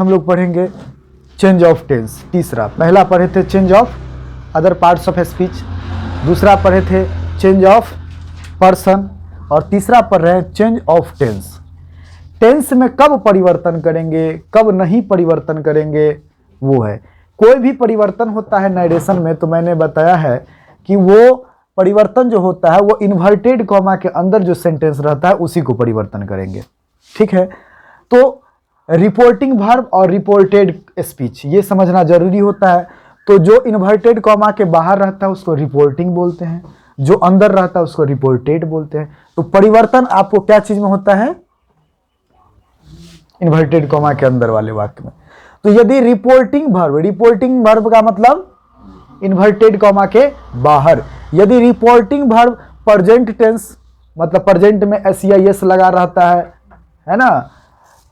हम लोग पढ़ेंगे चेंज ऑफ टेंस। तीसरा, पहला पढ़े थे change of other parts of speech, दूसरा पढ़े थे चेंज ऑफ पर्सन, और तीसरा पढ़ रहे हैं चेंज ऑफ टेंस। टेंस में कब परिवर्तन करेंगे, कब नहीं परिवर्तन करेंगे, वो है। कोई भी परिवर्तन होता है नरेशन में, तो मैंने बताया है कि वो परिवर्तन जो होता है वो इन्वर्टेड कॉमा के अंदर जो सेंटेंस रहता है उसी को परिवर्तन करेंगे। ठीक है, तो रिपोर्टिंग वर्ब और रिपोर्टेड स्पीच ये समझना जरूरी होता है। तो जो इन्वर्टेड कॉमा के बाहर रहता है उसको रिपोर्टिंग बोलते हैं, जो अंदर रहता है उसको रिपोर्टेड बोलते हैं। तो परिवर्तन आपको क्या चीज में होता है, इन्वर्टेड कॉमा के अंदर वाले वाक्य में। तो यदि रिपोर्टिंग वर्ब का मतलब इन्वर्टेड कॉमा के बाहर, यदि रिपोर्टिंग वर्ब प्रेजेंट टेंस मतलब प्रेजेंट में एस या एस लगा रहता है ना,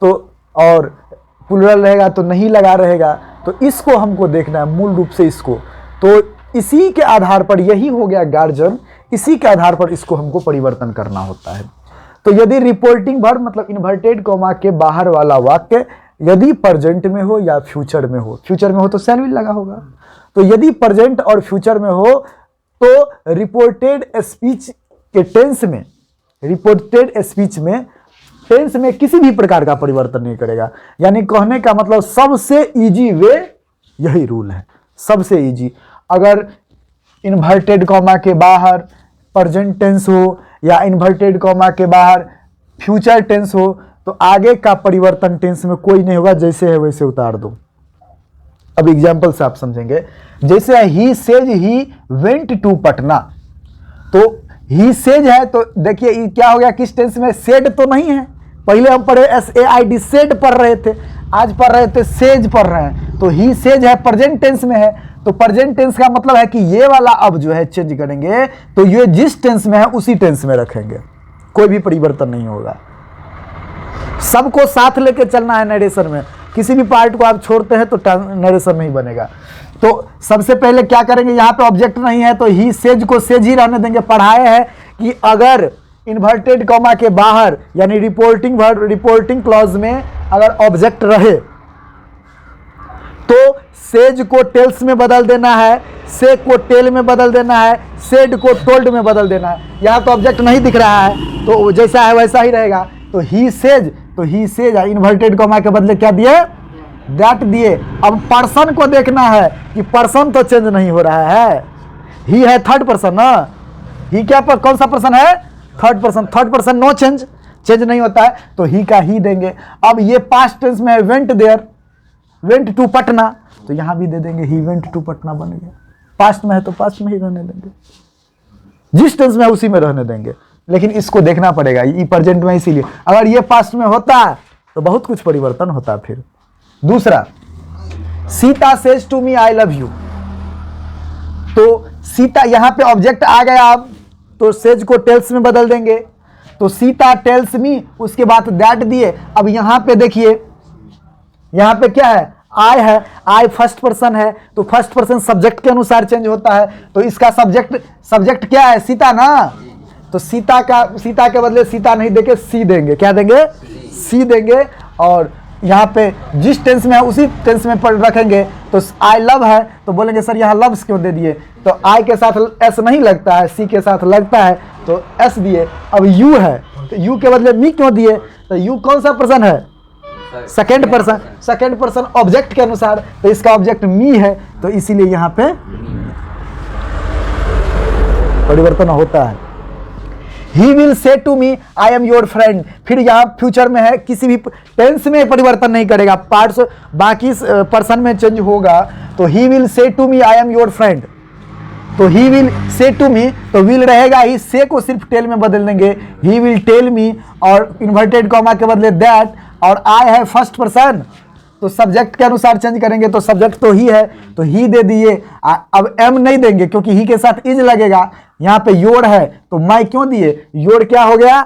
तो और प्लूरल रहेगा तो नहीं लगा रहेगा, तो इसको हमको देखना है मूल रूप से इसको। तो इसी के आधार पर, यही हो गया गार्जियन, इसी के आधार पर इसको हमको परिवर्तन करना होता है। तो यदि रिपोर्टिंग वर्ब मतलब इन्वर्टेड कॉमा के बाहर वाला वाक्य यदि प्रेजेंट में हो या फ्यूचर में हो, फ्यूचर में हो तो शैल विल लगा होगा, तो यदि प्रेजेंट और फ्यूचर में हो तो रिपोर्टेड स्पीच के टेंस में, रिपोर्टेड स्पीच में टेंस में किसी भी प्रकार का परिवर्तन नहीं करेगा। यानी कहने का मतलब सबसे इजी वे यही रूल है, सबसे इजी। अगर इन्वर्टेड कॉमा के बाहर प्रेजेंट टेंस हो या इन्वर्टेड कॉमा के बाहर फ्यूचर टेंस हो तो आगे का परिवर्तन टेंस में कोई नहीं होगा, जैसे है वैसे उतार दो। अब एग्जांपल से आप समझेंगे, जैसे he says he went to Patna, तो ही सेज है तो देखिए क्या हो गया, किस टेंस में, सेड तो नहीं है। पहले हम पढ़े SAID सेड पढ़ रहे थे, आज पढ़ रहे थे सेज पढ़ रहे हैं, तो ही सेज है प्रेजेंट टेंस में है। तो प्रेजेंट टेंस का मतलब है कि ये वाला अब जो है चेंज करेंगे तो ये जिस टेंस में है उसी टेंस में रखेंगे, कोई भी परिवर्तन नहीं होगा। सबको साथ लेके चलना है नरेशन में, किसी भी पार्ट को आप छोड़ते हैं तो नरेशन नहीं बनेगा। तो सबसे पहले क्या करेंगे, यहाँ पे ऑब्जेक्ट नहीं है तो ही सेज को सेज ही रहने देंगे। पढ़ाए हैं कि अगर इन्वर्टेड कॉमा के बाहर यानी रिपोर्टिंग क्लॉज में अगर ऑब्जेक्ट रहे तो सेज को टेल्स में बदल देना है, से को टेल में बदल देना है, सेड को टोल्ड में बदल देना है। यहाँ तो ऑब्जेक्ट नहीं दिख रहा है तो जैसा है वैसा ही रहेगा। तो ही सेज इन्वर्टेड कॉमा के बदले क्या दिए, दैट दिए। अब पर्सन को देखना है कि पर्सन तो चेंज नहीं हो रहा है, ही है थर्ड पर्सन ना, ही क्या पर कौन सा पर्सन है, थर्ड पर्सन नो चेंज नहीं होता है तो ही का ही देंगे। अब ये पास्ट टेंस में है went there, went to Patna, तो यहां भी दे देंगे ही वेंट टू पटना बन गया। पास्ट में है तो पास्ट में ही रहने देंगे, जिस टेंस में है उसी में रहने देंगे। लेकिन इसको देखना पड़ेगा, ये प्रेजेंट में, इसीलिए अगर ये पास्ट में होता तो बहुत कुछ परिवर्तन होता। फिर दूसरा, Sita says to me I love you, तो सीता यहां पे ऑब्जेक्ट आ गया, अब तो सेज को टेल्स में बदल देंगे। तो सीता टेल्स मी, उसके बाद दैट दिए। अब यहां पे देखिए, यहां पे क्या है, आई है, आई फर्स्ट पर्सन है तो फर्स्ट पर्सन सब्जेक्ट के अनुसार चेंज होता है। तो इसका सब्जेक्ट क्या है, सीता ना, तो सीता के बदले सीता नहीं देके सी देंगे, क्या देंगे, सी देंगे। और यहाँ पे जिस टेंस में है उसी टेंस में रखेंगे। तो आई लव है तो बोलेंगे सर यहाँ लव्स क्यों दे दिए, तो आई के साथ एस नहीं लगता है, सी के साथ लगता है तो एस दिए। अब यू है तो यू के बदले मी क्यों दिए, तो यू कौन सा पर्सन है, सेकेंड पर्सन ऑब्जेक्ट के अनुसार, तो इसका ऑब्जेक्ट मी है तो इसीलिए यहाँ पे परिवर्तन होता है। He will say to me, I am your friend। फिर यहाँ फ्यूचर में है, किसी भी टेंस में परिवर्तन नहीं करेगा, पार्ट्स बाकी पर्सन में चेंज होगा। तो he will say to me, I am your friend। तो he will say to me तो will रहेगा ही, से को सिर्फ टेल में बदल देंगे, he will tell me, और इन्वर्टेड कॉमा के बदले that, और I है फर्स्ट पर्सन तो सब्जेक्ट के अनुसार चेंज करेंगे। तो सब्जेक्ट तो ही है तो ही दे दिए। अब एम नहीं देंगे क्योंकि ही के साथ इज लगेगा। यहाँ पे योर है तो माई क्यों दिए, योर क्या हो गया,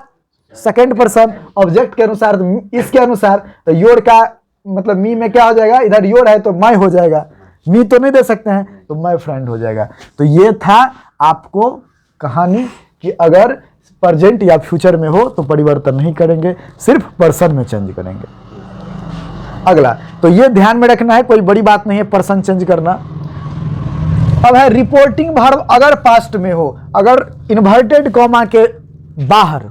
सेकेंड पर्सन ऑब्जेक्ट के अनुसार, इसके अनुसार, तो योर का मतलब मी में क्या हो जाएगा, इधर योर है तो माई हो जाएगा, मी तो नहीं दे सकते हैं तो माई फ्रेंड हो जाएगा। तो ये था आपको कहानी कि अगर प्रेजेंट या फ्यूचर में हो तो परिवर्तन नहीं करेंगे, सिर्फ पर्सन में चेंज करेंगे। अगला, तो ये ध्यान में रखना है, कोई बड़ी बात नहीं है पर्सन चेंज करना। अब है रिपोर्टिंग वर्ब अगर पास्ट में हो, अगर इन्वर्टेड कॉमा के बाहर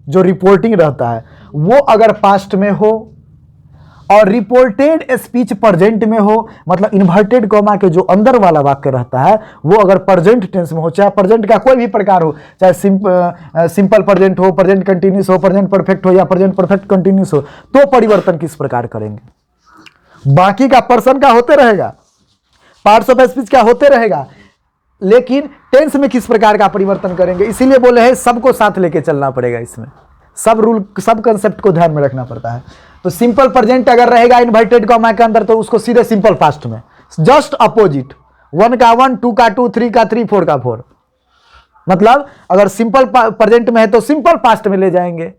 जो रिपोर्टिंग रहता है वो अगर पास्ट में हो और रिपोर्टेड स्पीच प्रेजेंट में हो, मतलब इन्वर्टेड कॉमा के जो अंदर वाला वाक्य रहता है वो अगर प्रेजेंट टेंस में हो, चाहे प्रेजेंट का कोई भी प्रकार हो, चाहे सिंपल प्रेजेंट हो, प्रेजेंट कंटिन्यूस हो, प्रेजेंट परफेक्ट हो या प्रेजेंट परफेक्ट कंटिन्यूस हो, तो परिवर्तन किस प्रकार करेंगे। बाकी का पर्सन का होते रहेगा, पार्ट्स ऑफ स्पीच क्या होते रहेगा, लेकिन टेंस में किस प्रकार का परिवर्तन करेंगे। इसीलिए बोले हैं सबको साथ लेके चलना पड़ेगा, इसमें सब रूल सब कंसेप्ट को ध्यान में रखना पड़ता है। तो सिंपल प्रेजेंट अगर रहेगा इन्वर्टेड कॉमा के अंदर तो उसको सीधे सिंपल पास्ट में, जस्ट अपोजिट, 1 का 1, 2 का 2, 3 का 3, 4 का 4, मतलब अगर सिंपल प्रेजेंट में है तो सिंपल पास्ट में ले जाएंगे,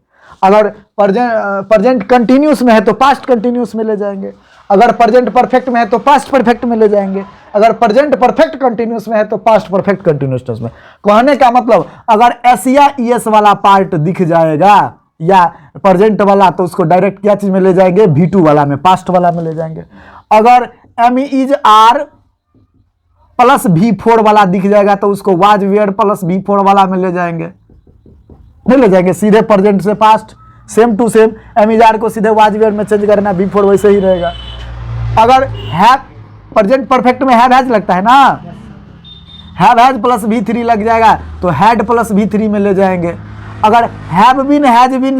अगर प्रेजेंट कंटिन्यूस में है तो पास्ट कंटिन्यूस में ले जाएंगे, अगर प्रेजेंट परफेक्ट में है तो पास्ट परफेक्ट में ले जाएंगे, अगर प्रेजेंट परफेक्ट कंटिन्यूस में है तो पास्ट परफेक्ट कंटिन्यूस में। कहने का मतलब अगर एस या ईएस वाला पार्ट दिख जाएगा या प्रेजेंट वाला तो उसको डायरेक्ट क्या चीज में ले जाएंगे, V2 वाला में, पास्ट वाला में ले जाएंगे। अगर M is are plus V4 वाला दिख जाएगा तो उसको वाज वेयर प्लस V4 वाला में ले जाएंगे, नहीं ले जाएंगे, सीधे प्रेजेंट से past, same to same am is are को सीधे वाज वेयर में चेंज करना, V4 वैसे ही रहेगा। अगर हैव प्रेजेंट परफेक्ट में हैव हैज लगता है ना, हैव हैज प्लस V3 लग जाएगा तो हैड प्लस V3 में ले जाएंगे। अगर हैव बीन हैज बीन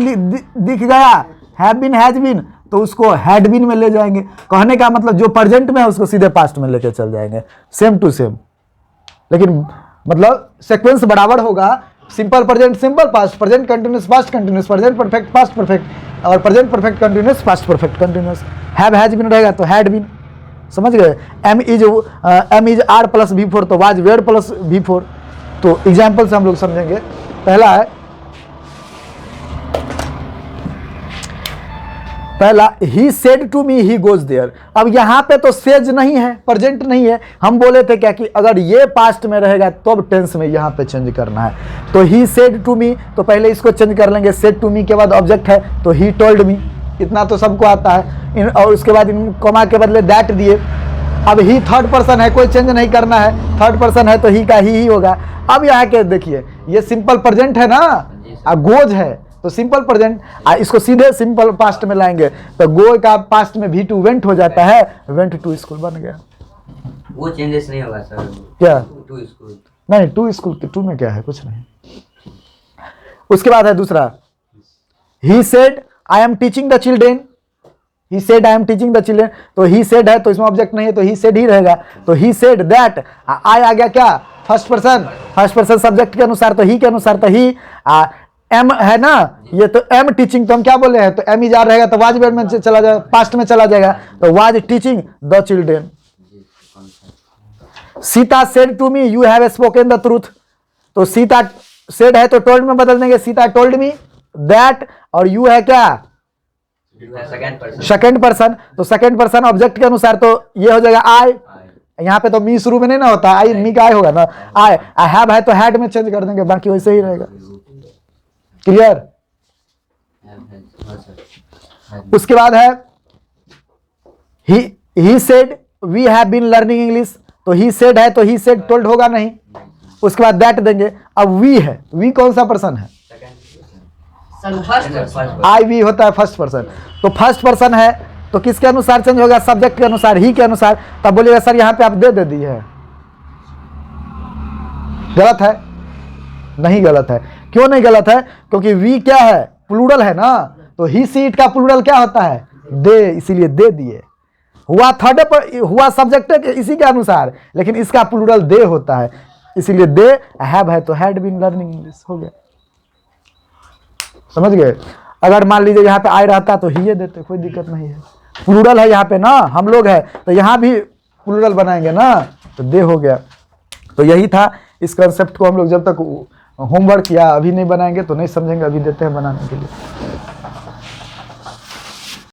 दिख गया, हैव बीन हैज बीन, तो उसको हैड बीन में ले जाएंगे। कहने का मतलब जो प्रेजेंट में है उसको सीधे पास्ट में लेके चल जाएंगे, सेम टू सेम, लेकिन मतलब सीक्वेंस बराबर होगा। Simple present simple past, present continuous past continuous, present perfect past perfect, और present perfect continuous past perfect continuous. Have has been रहेगा तो हैड बीन, समझ गए। M is are plus V4 तो वाज वेयर प्लस V4। तो example से हम लोग समझेंगे। पहला he said to me he goes there. अब यहां पे तो सेज नहीं है, प्रेजेंट नहीं है, हम बोले थे क्या कि अगर ये पास्ट में रहेगा तो अब टेंस में यहां पे चेंज करना है। तो ही सेड टू मी, तो पहले इसको चेंज कर लेंगे, सेड टू मी के बाद ऑब्जेक्ट है तो ही टोल्ड मी, इतना तो सबको आता है। और उसके बाद इन कॉमा के बदले दैट दिए। अब ही थर्ड पर्सन है, कोई चेंज नहीं करना है, थर्ड पर्सन है तो ही का ही होगा। अब यहाँ के देखिए ये सिंपल प्रेजेंट है ना, गोज है तो सिंपल प्रेजेंट, इसको सीधे सिंपल पास्ट में लाएंगे तो गो का पास्ट में V2 वेंट हो जाता है, वेंट टू स्कूल बन गया। वो चेंजेस नहीं होगा सर, क्या टू स्कूल नहीं, टू स्कूल टू में क्या है, कुछ नहीं। उसके बाद है दूसरा, he said I am teaching the children, he said I am teaching the children, तो ही सेड है तो इसमें ऑब्जेक्ट नहीं है तो ही सेड ही रहेगा। तो ही सेड दैट, आई आ गया क्या, फर्स्ट पर्सन सब्जेक्ट के अनुसार, तो ही के अनुसार तो ही, एम है ना ये तो एम टीचिंग, तो हम क्या बोले हैं, तो एम इज आर रहेगा तो वाज वेयर में चला जाएगा, पास्ट में चला जाएगा तो was teaching the children. Sita said to me you have spoken the truth, तो सीता सेड है तो टोल्ड में बदल देंगे, सीता टोल्ड मी दैट, और यू है क्या सेकेंड पर्सन, तो सेकेंड पर्सन ऑब्जेक्ट के अनुसार तो ये हो जाएगा आई, यहाँ पे तो मी शुरू में नहीं ना होता, आई मी का आई होगा ना, आई हैव है तो हैड में चेंज कर देंगे, बाकी वैसे ही रहेगा। क्लियर। उसके बाद है he said we have been learning English, तो ही सेड है तो ही सेड टोल्ड होगा नहीं, उसके बाद दैट देंगे। अब वी है, वी कौन सा पर्सन है, आई वी होता है फर्स्ट पर्सन, तो फर्स्ट पर्सन है तो किसके अनुसार चेंज होगा, सब्जेक्ट के अनुसार, ही के अनुसार। तब बोलिएगा सर यहाँ पे आप दे दी है, गलत है, नहीं गलत है। क्यों नहीं गलत है, क्योंकि वी क्या है, प्लूरल है ना, तो ही सीट का प्लूरल क्या होता है, दे, इसीलिए दे दिए। हुआ थर्ड पर, हुआ सब्जेक्ट इसी के अनुसार, लेकिन इसका प्लूरल दे होता है, इसीलिए दे, हैव है तो हैड बीन लर्निंग इंग्लिश हो गया, समझ गए। अगर मान लीजिए यहाँ पे आई रहता तो ही देते, कोई दिक्कत नहीं है, प्लूरल है यहाँ पे ना, हम लोग है तो यहाँ भी प्लूरल बनाएंगे ना, तो दे हो गया। तो यही था, इस कंसेप्ट को हम लोग जब तक होमवर्क या अभी नहीं बनाएंगे तो नहीं समझेंगे, अभी देते हैं बनाने के लिए।